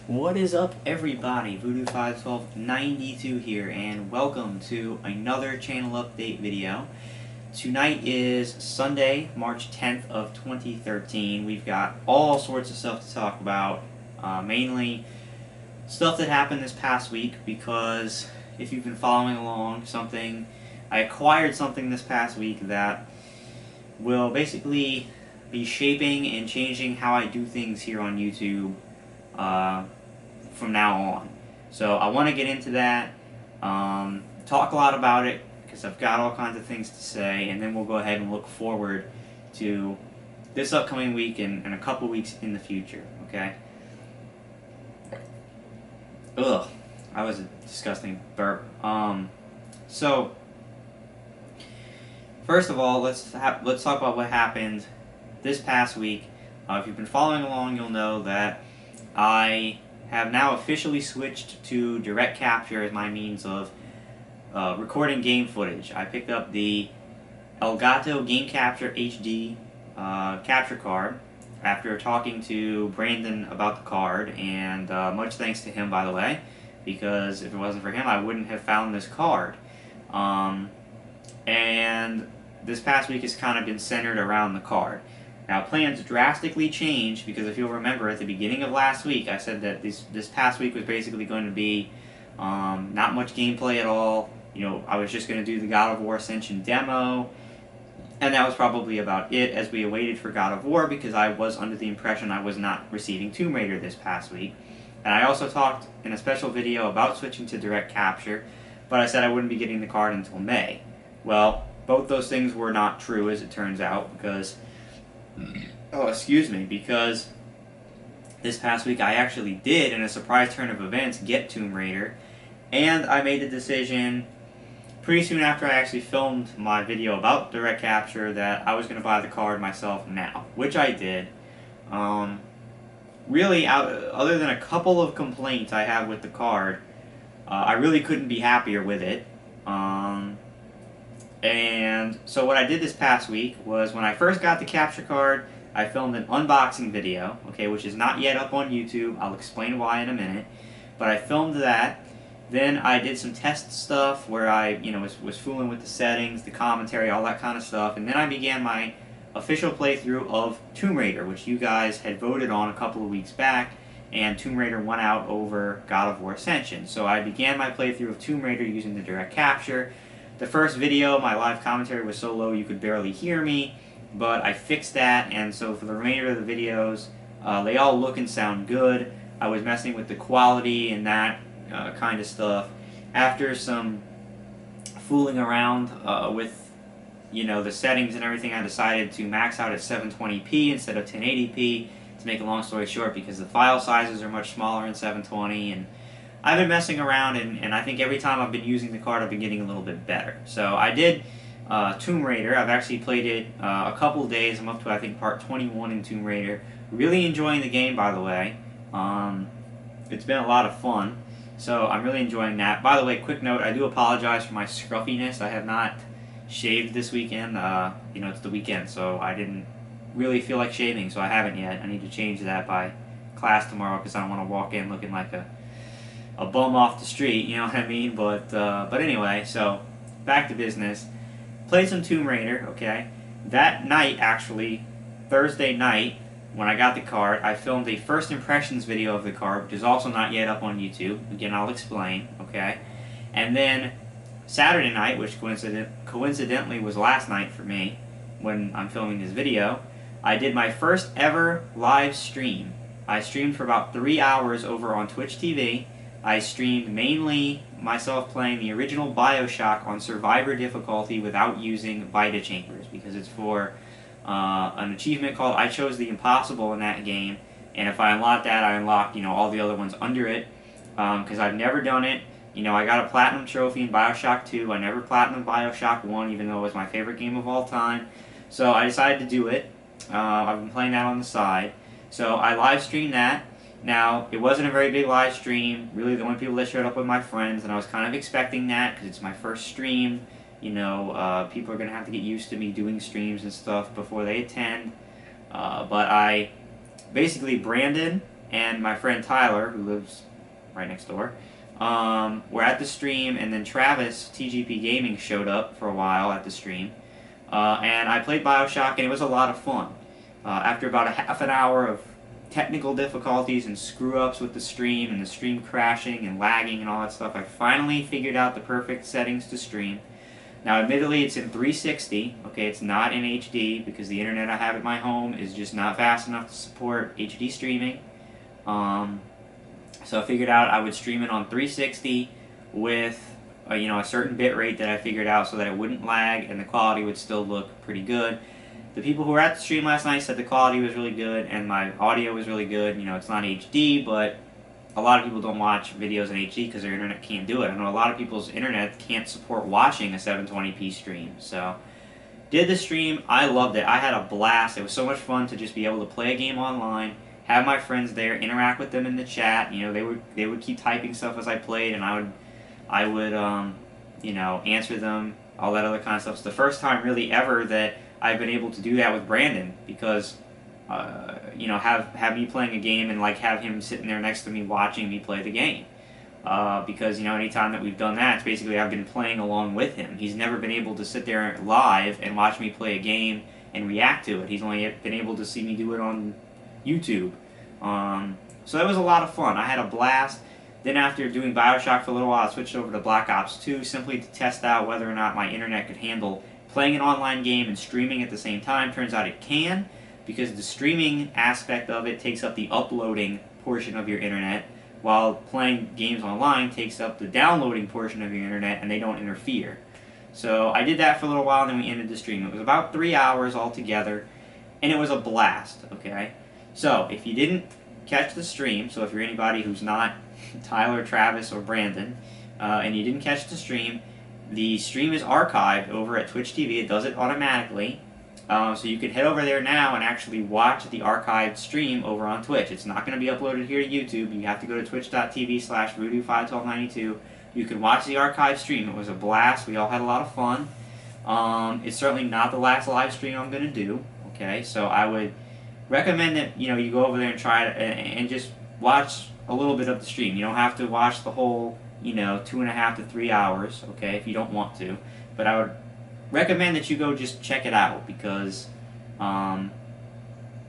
What is up, everybody? Voodoo51292 here, and welcome to another channel update video. Tonight is Sunday, March 10th of 2013. We've got all sorts of stuff to talk about, mainly stuff that happened this past week, because if you've been following along, I acquired something this past week that will basically be shaping and changing how I do things here on YouTube from now on. So I want to get into that, talk a lot about it, because I've got all kinds of things to say, and then we'll go ahead and look forward to this upcoming week and a couple weeks in the future, okay? Ugh, that was a disgusting burp. So, first of all, let's talk about what happened this past week. If you've been following along, you'll know that I have now officially switched to direct capture as my means of recording game footage. I picked up the Elgato Game Capture HD capture card after talking to Brandon about the card, and much thanks to him, by the way, because if it wasn't for him, I wouldn't have found this card. And this past week has kind of been centered around the card. Now, plans drastically changed, because if you'll remember, at the beginning of last week, I said that this past week was basically going to be not much gameplay at all. You know, I was just going to do the God of War Ascension demo, and that was probably about it as we awaited for God of War, because I was under the impression I was not receiving Tomb Raider this past week. And I also talked in a special video about switching to direct capture, but I said I wouldn't be getting the card until May. Well, both those things were not true, as it turns out, because because this past week I actually did, in a surprise turn of events, get Tomb Raider, and I made the decision pretty soon after I actually filmed my video about direct capture that I was going to buy the card myself now, which I did. Really, other than a couple of complaints I have with the card, I really couldn't be happier with it. And so what I did this past week was, when I first got the capture card, I filmed an unboxing video, okay, which is not yet up on YouTube. I'll explain why in a minute. But I filmed that. Then I did some test stuff where I, was fooling with the settings, the commentary, all that kind of stuff. And then I began my official playthrough of Tomb Raider, which you guys had voted on a couple of weeks back, and Tomb Raider won out over God of War Ascension. So I began my playthrough of Tomb Raider using the direct capture. The first video, my live commentary was so low you could barely hear me, but I fixed that, and so for the remainder of the videos, they all look and sound good. I was messing with the quality and that kind of stuff. After some fooling around with, the settings and everything, I decided to max out at 720p instead of 1080p, to make a long story short, because the file sizes are much smaller in 720, and I've been messing around, and I think every time I've been using the card, I've been getting a little bit better. So I did Tomb Raider. I've actually played it a couple of days. I'm up to, I think, part 21 in Tomb Raider. Really enjoying the game, by the way. It's been a lot of fun, so I'm really enjoying that. By the way, quick note, I do apologize for my scruffiness. I have not shaved this weekend. It's the weekend, so I didn't really feel like shaving, so I haven't yet. I need to change that by class tomorrow, because I don't want to walk in looking like a bum off the street, you know what I mean? But anyway, so back to business. Played some Tomb Raider, okay? That night, actually, Thursday night, when I got the card, I filmed a first impressions video of the card, which is also not yet up on YouTube. Again, I'll explain, okay? And then Saturday night, which coincidentally was last night for me, when I'm filming this video, I did my first ever live stream. I streamed for about 3 hours over on Twitch TV. I streamed mainly myself playing the original Bioshock on Survivor difficulty without using Vita Chambers, because it's for an achievement called I Chose the Impossible in that game, and if I unlock that, I unlock, all the other ones under it, because I've never done it. I got a Platinum Trophy in Bioshock 2, I never Platinum Bioshock 1, even though it was my favorite game of all time, so I decided to do it. I've been playing that on the side, so I live streamed that. Now, it wasn't a very big live stream. Really, the only people that showed up were my friends, and I was kind of expecting that, because it's my first stream. People are going to have to get used to me doing streams and stuff before they attend. But basically, Brandon, and my friend Tyler, who lives right next door, were at the stream, and then Travis, TGP Gaming, showed up for a while at the stream. And I played Bioshock, and it was a lot of fun. After about a half an hour of technical difficulties and screw-ups with the stream, and the stream crashing and lagging and all that stuff, I finally figured out the perfect settings to stream. Now, admittedly, it's in 360, okay, it's not in HD, because the internet I have at my home is just not fast enough to support HD streaming. So I figured out I would stream it on 360 with a certain bit rate that I figured out so that it wouldn't lag and the quality would still look pretty good. The people who were at the stream last night said the quality was really good and my audio was really good. It's not HD, but a lot of people don't watch videos in HD because their internet can't do it. I know a lot of people's internet can't support watching a 720p stream. So, did the stream. I loved it. I had a blast. It was so much fun to just be able to play a game online, have my friends there, interact with them in the chat. They would keep typing stuff as I played, and I would answer them, all that other kind of stuff. It's the first time really ever that I've been able to do that with Brandon, because have me playing a game and have him sitting there next to me watching me play the game. Because anytime that we've done that, it's basically I've been playing along with him. He's never been able to sit there live and watch me play a game and react to it. He's only been able to see me do it on YouTube. So that was a lot of fun. I had a blast. Then after doing Bioshock for a little while, I switched over to Black Ops 2 simply to test out whether or not my internet could handle playing an online game and streaming at the same time. Turns out it can, because the streaming aspect of it takes up the uploading portion of your internet, while playing games online takes up the downloading portion of your internet, and they don't interfere. So I did that for a little while, and then we ended the stream. It was about 3 hours altogether, and it was a blast, okay? So, if you didn't catch the stream, so if you're anybody who's not Tyler, Travis, or Brandon, and you didn't catch the stream is archived over at Twitch TV. It does it automatically. So you can head over there now and actually watch the archived stream over on Twitch. It's not going to be uploaded here to YouTube. You have to go to twitch.tv/voodoo51292. You can watch the archived stream. It was a blast. We all had a lot of fun. It's certainly not the last live stream I'm going to do. Okay, so I would recommend that you go over there and try it and just watch a little bit of the stream. You don't have to watch the whole 2.5 to 3 hours, okay, if you don't want to. But I would recommend that you go just check it out, because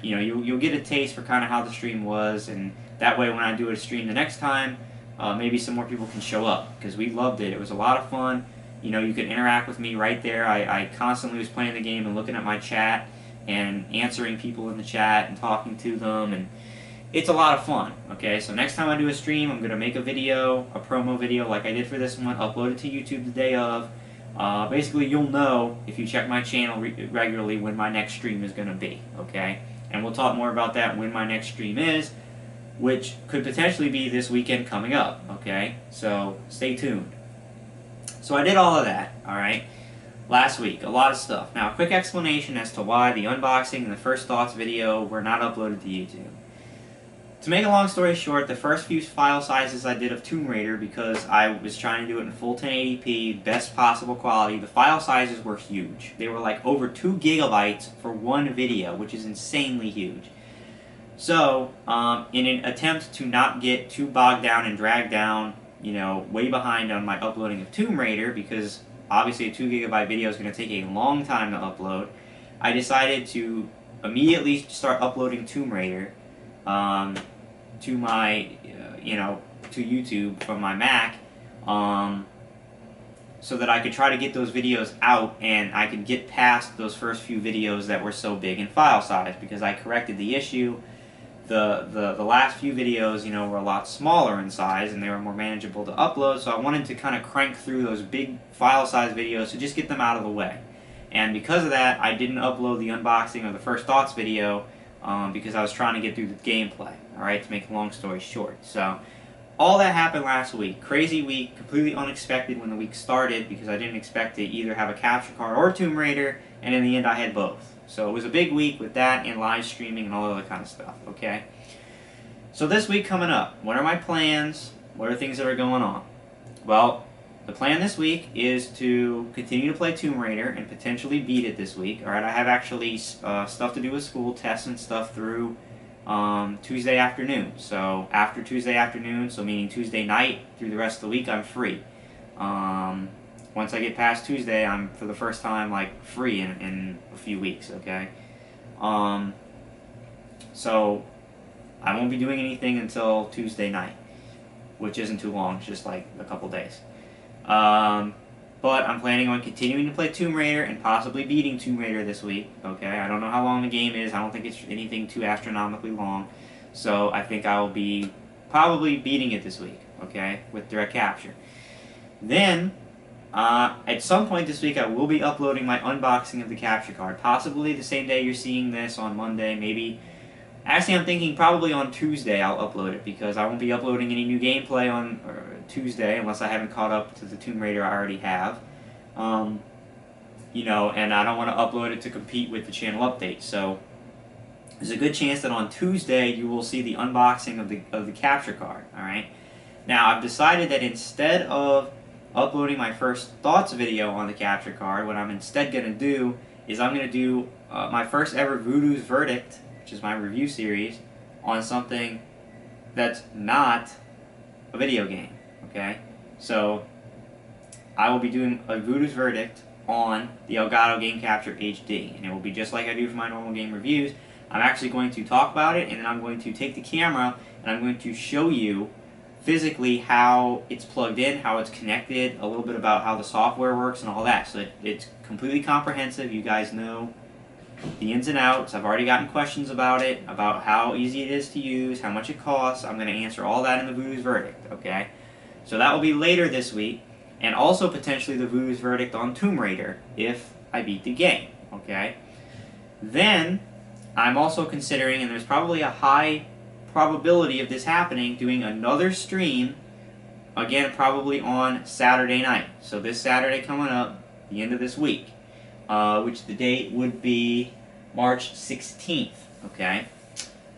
you'll get a taste for kind of how the stream was, and that way when I do a stream the next time, maybe some more people can show up, because we loved it. It was a lot of fun. You can interact with me right there. I constantly was playing the game and looking at my chat and answering people in the chat and talking to them, and it's a lot of fun. Okay, so next time I do a stream, I'm going to make a video, a promo video like I did for this one, upload it to YouTube the day of. Basically, you'll know if you check my channel regularly when my next stream is going to be, okay? And we'll talk more about that when my next stream is, which could potentially be this weekend coming up, okay? So, stay tuned. So I did all of that, alright? Last week, a lot of stuff. Now, a quick explanation as to why the unboxing and the first thoughts video were not uploaded to YouTube. To make a long story short, the first few file sizes I did of Tomb Raider, because I was trying to do it in full 1080p, best possible quality, the file sizes were huge. They were like over 2 gigabytes for one video, which is insanely huge. So, in an attempt to not get too bogged down and dragged down, way behind on my uploading of Tomb Raider, because obviously a 2 gigabyte video is going to take a long time to upload, I decided to immediately start uploading Tomb Raider to my, to YouTube from my Mac, so that I could try to get those videos out and I could get past those first few videos that were so big in file size, because I corrected the issue. The last few videos, were a lot smaller in size and they were more manageable to upload, so I wanted to kind of crank through those big file size videos to just get them out of the way. And because of that, I didn't upload the unboxing of the first thoughts video, because I was trying to get through the gameplay, alright, to make a long story short. So, all that happened last week. Crazy week, completely unexpected when the week started, because I didn't expect to either have a capture card or Tomb Raider, and in the end I had both. So it was a big week with that and live streaming and all other kind of stuff, okay? So this week coming up, what are my plans? What are things that are going on? Well, the plan this week is to continue to play Tomb Raider and potentially beat it this week. Alright, I have actually stuff to do with school, tests and stuff through Tuesday afternoon. So after Tuesday afternoon, so meaning Tuesday night through the rest of the week, I'm free. Once I get past Tuesday, I'm for the first time like free in a few weeks. Okay. So I won't be doing anything until Tuesday night, which isn't too long. It's just like a couple days. But I'm planning on continuing to play Tomb Raider and possibly beating Tomb Raider this week. Okay, I don't know how long the game is. I don't think it's anything too astronomically long. So I think I'll be probably beating it this week. Okay, with direct capture. Then, at some point this week, I will be uploading my unboxing of the capture card. Possibly the same day you're seeing this on Monday. Maybe. Actually, I'm thinking probably on Tuesday I'll upload it because I won't be uploading any new gameplay on Tuesday unless I haven't caught up to the Tomb Raider I already have. You know, and I don't want to upload it to compete with the channel update. So there's a good chance that on Tuesday you will see the unboxing of the capture card. All right. Now I've decided that instead of uploading my first thoughts video on the capture card, what I'm instead going to do is I'm going to do my first ever Voodoo's Verdict, which is my review series, on something that's not a video game, okay? So, I will be doing a Voodoo's Verdict on the Elgato Game Capture HD, and it will be just like I do for my normal game reviews. I'm actually going to talk about it, and then I'm going to take the camera, and I'm going to show you physically how it's plugged in, how it's connected, a little bit about how the software works and all that. So it's completely comprehensive. You guys know the ins and outs. I've already gotten questions about it, about how easy it is to use, how much it costs. I'm going to answer all that in the Voodoo's Verdict, okay? So that will be later this week, and also potentially the Voodoo's Verdict on Tomb Raider if I beat the game, okay? Then, I'm also considering, and there's probably a high probability of this happening, doing another stream, again probably on Saturday night. So this Saturday coming up, the end of this week. Which the date would be March 16th, okay?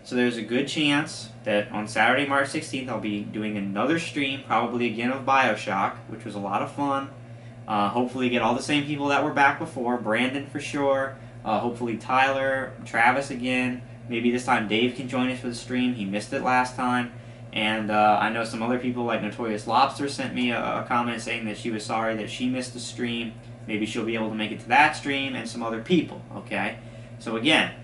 So there's a good chance that on Saturday, March 16th, I'll be doing another stream, probably again of Bioshock, which was a lot of fun. Hopefully get all the same people that were back before, Brandon for sure, hopefully Tyler, Travis again, maybe this time Dave can join us for the stream, he missed it last time. And I know some other people like Notorious Lobster sent me a comment saying that she was sorry that she missed the stream. Maybe she'll be able to make it to that stream and some other people, okay? So again,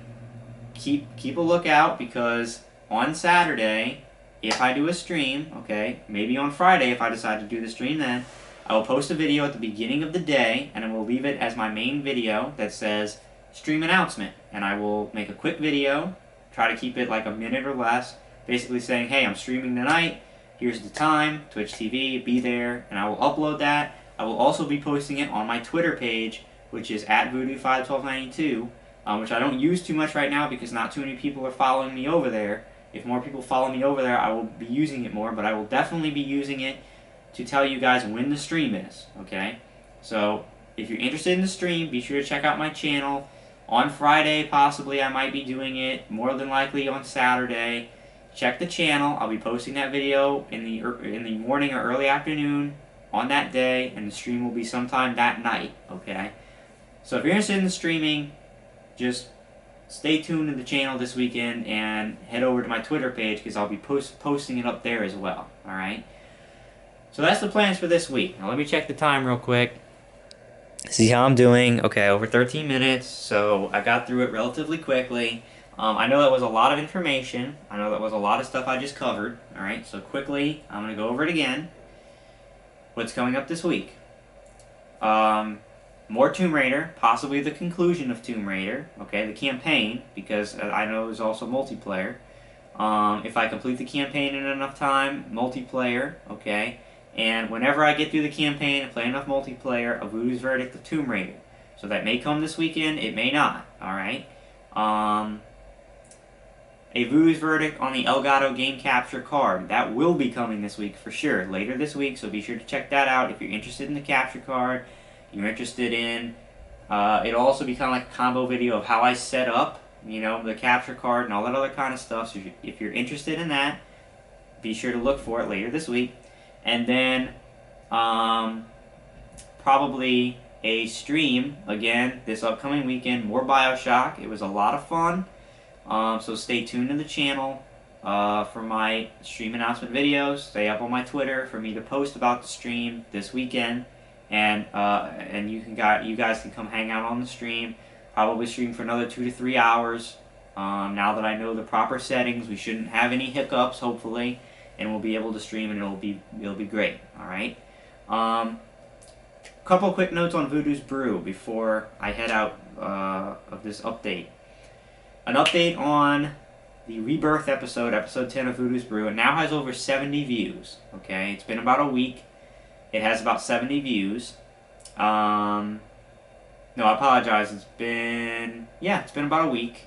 keep a lookout because on Saturday, if I do a stream, okay, maybe on Friday if I decide to do the stream then, I will post a video at the beginning of the day and I will leave it as my main video that says stream announcement. And I will make a quick video, try to keep it like a minute or less, basically saying, hey, I'm streaming tonight, here's the time, Twitch TV, be there, and I will upload that. I will also be posting it on my Twitter page, which is @voodoo51292, which I don't use too much right now because not too many people are following me over there. If more people follow me over there, I will be using it more, but I will definitely be using it to tell you guys when the stream is, okay? So, if you're interested in the stream, be sure to check out my channel. On Friday, possibly, I might be doing it, more than likely on Saturday. Check the channel. I'll be posting that video in the morning or early afternoon on that day, and the stream will be sometime that night, okay? So if you're interested in the streaming, just stay tuned to the channel this weekend and head over to my Twitter page because I'll be posting it up there as well, alright? So that's the plans for this week. Now let me check the time real quick. See how I'm doing. Okay, over 13 minutes, so I got through it relatively quickly. I know that was a lot of information. I know that was a lot of stuff I just covered, alright? So quickly, I'm going to go over it again. What's coming up this week? More Tomb Raider, possibly the conclusion of Tomb Raider, okay, the campaign, because I know there's also multiplayer. If I complete the campaign in enough time, multiplayer, okay, and whenever I get through the campaign and play enough multiplayer, a Voodoo's Verdict of Tomb Raider. So that may come this weekend, it may not, alright? A Voodoo's Verdict on the Elgato Game Capture card. That will be coming this week for sure, later this week, so be sure to check that out if you're interested in the capture card, you're interested in, it'll also be kind of like a combo video of how I set up, you know, the capture card and all that other kind of stuff, so if you're interested in that, be sure to look for it later this week. And then, probably a stream, again, this upcoming weekend, more Bioshock. It was a lot of fun. So stay tuned to the channel for my stream announcement videos. Stay up on my Twitter for me to post about the stream this weekend, and you guys can come hang out on the stream. Probably stream for another 2 to 3 hours. Now that I know the proper settings, we shouldn't have any hiccups, hopefully, and we'll be able to stream, and it'll be great. All right. Couple quick notes on Voodoo's Brew before I head out of this update. An update on the Rebirth episode, episode 10 of Voodoo's Brew. It now has over 70 views. Okay, it's been about a week. It has about 70 views. No, I apologize. It's been about a week.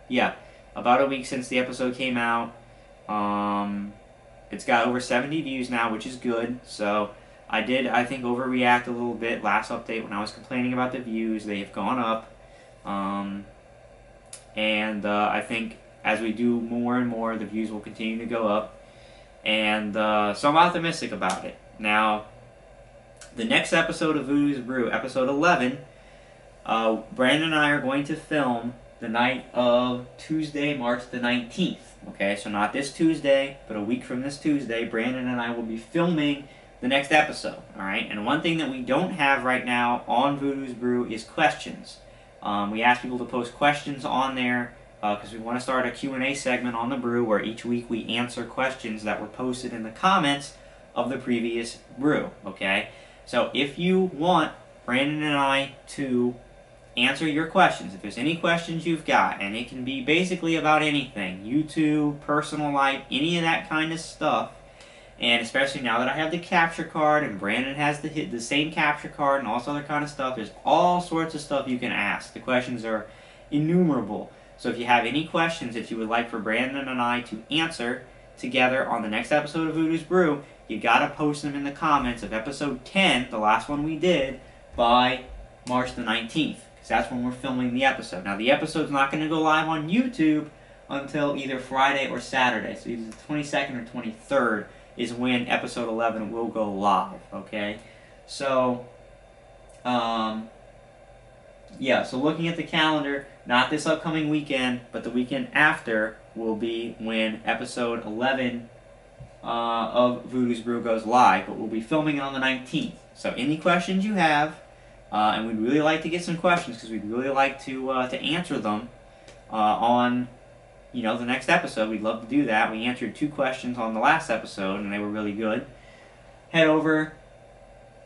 Yeah, about a week since the episode came out. It's got over 70 views now, which is good. So I did, I think, overreact a little bit last update when I was complaining about the views. They have gone up. I think as we do more and more, the views will continue to go up. And so I'm optimistic about it. Now, the next episode of Voodoo's Brew, episode 11, Brandon and I are going to film the night of Tuesday, March the 19th. Okay, so not this Tuesday, but a week from this Tuesday, Brandon and I will be filming the next episode. Alright, and one thing that we don't have right now on Voodoo's Brew is questions. We ask people to post questions on there because we want to start a Q&A segment on the brew where each week we answer questions that were posted in the comments of the previous brew. Okay, so if you want Brandon and I to answer your questions, if there's any questions you've got, and it can be basically about anything, YouTube, personal life, any of that kind of stuff, and especially now that I have the capture card and Brandon has the same capture card and all this other kind of stuff, there's all sorts of stuff you can ask. The questions are innumerable. So if you have any questions that you would like for Brandon and I to answer together on the next episode of Voodoo's Brew, you gotta post them in the comments of episode 10, the last one we did, by March the 19th. Because that's when we're filming the episode. Now the episode's not going to go live on YouTube until either Friday or Saturday. So either the 22nd or 23rd is when episode 11 will go live. Okay? So, yeah, so looking at the calendar, not this upcoming weekend, but the weekend after will be when episode 11 of Voodoo's Brew goes live. But we'll be filming it on the 19th. So any questions you have, and we'd really like to get some questions because we'd really like to answer them on, the next episode. We'd love to do that. We answered 2 questions on the last episode, and they were really good. Head over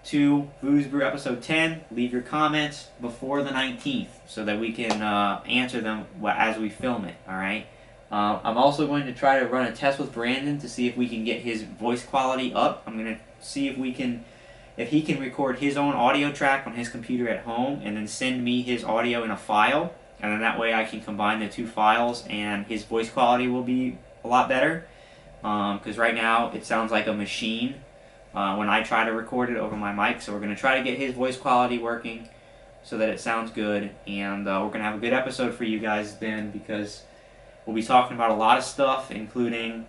to Voodoo's Brew episode 10. Leave your comments before the 19th so that we can answer them as we film it. All right. I'm also going to try to run a test with Brandon to see if we can get his voice quality up. I'm going to see if he can record his own audio track on his computer at home and then send me his audio in a file, and then that way I can combine the 2 files and his voice quality will be a lot better, because right now it sounds like a machine when I try to record it over my mic. So we're going to try to get his voice quality working so that it sounds good, and we're going to have a good episode for you guys then, because we'll be talking about a lot of stuff, including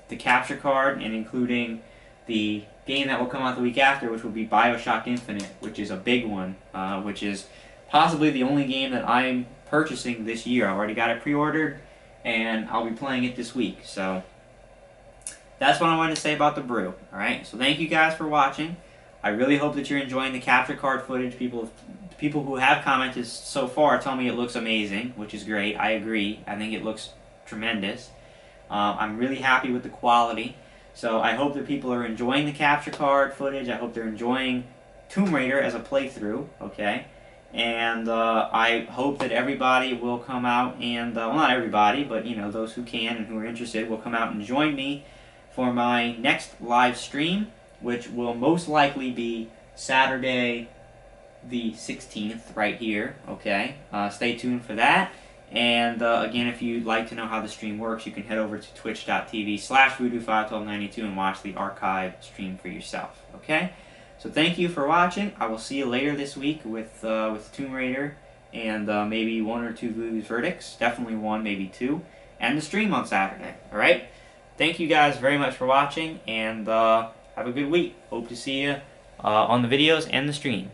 the capture card and including the game that will come out the week after, which will be BioShock Infinite, which is a big one, which is possibly the only game that I'm purchasing this year. I've already got it pre-ordered, and I'll be playing it this week. So that's what I wanted to say about the brew. Alright, so thank you guys for watching. I really hope that you're enjoying the capture card footage. People who have commented so far tell me it looks amazing, which is great. I agree. I think it looks tremendous. I'm really happy with the quality. So I hope that people are enjoying the capture card footage. I hope they're enjoying Tomb Raider as a playthrough, okay? And I hope that everybody will come out and, well, not everybody, but, those who can and who are interested will come out and join me for my next live stream, which will most likely be Saturday the 16th right here, okay? Stay tuned for that. And again, if you'd like to know how the stream works, you can head over to twitch.tv/voodoo51292 and watch the archive stream for yourself. Okay? So thank you for watching. I will see you later this week with Tomb Raider and maybe 1 or 2 Voodoo's Verdicts. Definitely 1, maybe 2. And the stream on Saturday. Alright? Thank you guys very much for watching, and have a good week. Hope to see you on the videos and the stream.